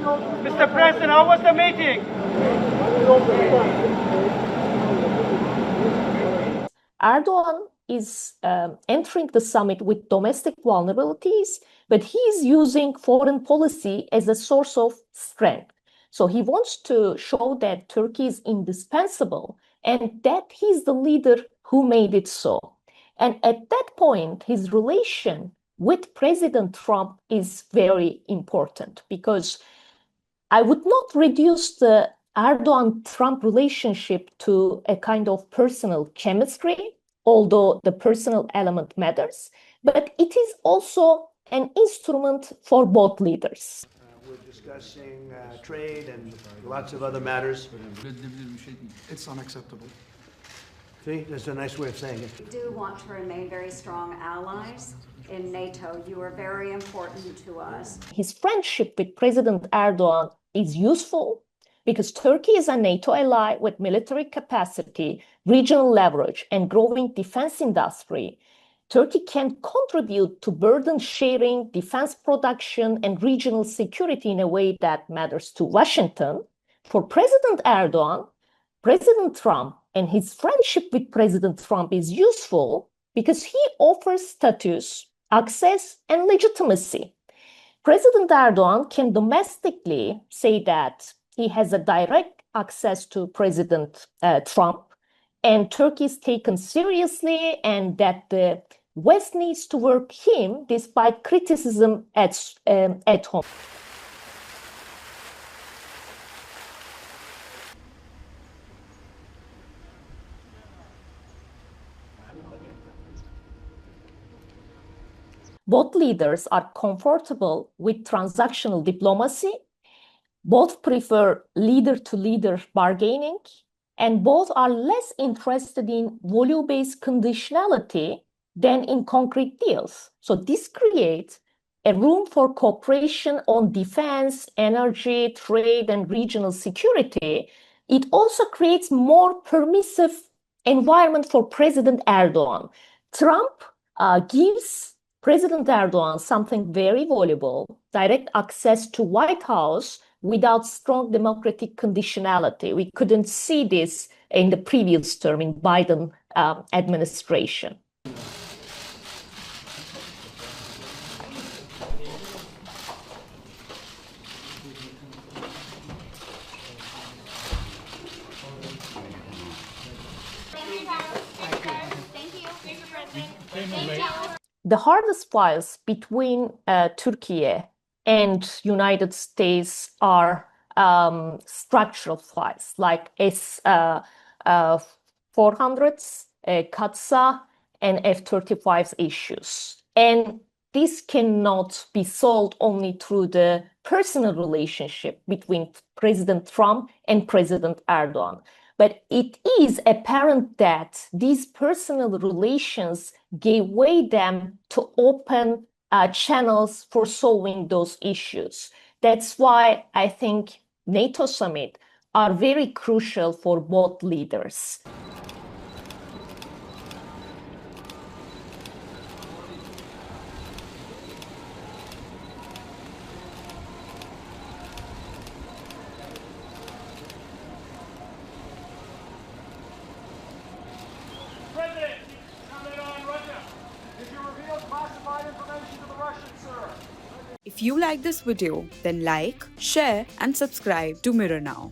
Mr. President, how was the meeting? Erdogan is entering the summit with domestic vulnerabilities, but he is using foreign policy as a source of strength. So he wants to show that Turkey is indispensable and that he's the leader who made it so. And at that point, his relation with President Trump is very important because I would not reduce the Erdogan-Trump relationship to a kind of personal chemistry, although the personal element matters, but it is also an instrument for both leaders. We're discussing trade and lots of other matters. It's unacceptable. See, that's a nice way of saying it. We do want to remain very strong allies in NATO. You are very important to us. His friendship with President Erdogan is useful because Turkey is a NATO ally with military capacity, regional leverage, and growing defense industry. Turkey can contribute to burden sharing, defense production, and regional security in a way that matters to Washington. For President Erdogan, President Trump and his friendship with President Trump is useful because he offers status, access, and legitimacy. President Erdogan can domestically say that he has a direct access to President Trump, and Turkey is taken seriously, and that the West needs to work him despite criticism at home. Both leaders are comfortable with transactional diplomacy. Both prefer leader-to-leader bargaining, and both are less interested in volume-based conditionality than in concrete deals. So this creates a room for cooperation on defense, energy, trade, and regional security. It also creates more permissive environment for President Erdogan. Trump gives President Erdogan something very valuable, direct access to White House without strong democratic conditionality. We couldn't see this in the previous term in Biden administration. The hardest files between Turkey and United States are structural files like S-400s, Katsa, and F-35s issues. And this cannot be solved only through the personal relationship between President Trump and President Erdogan. But it is apparent that these personal relations gave way them to open channels for solving those issues. That's why I think NATO summit are very crucial for both leaders. President, comment on Russia. Did you reveal classified information to the Russians, sir? If you like this video, then like, share and subscribe to Mirror Now.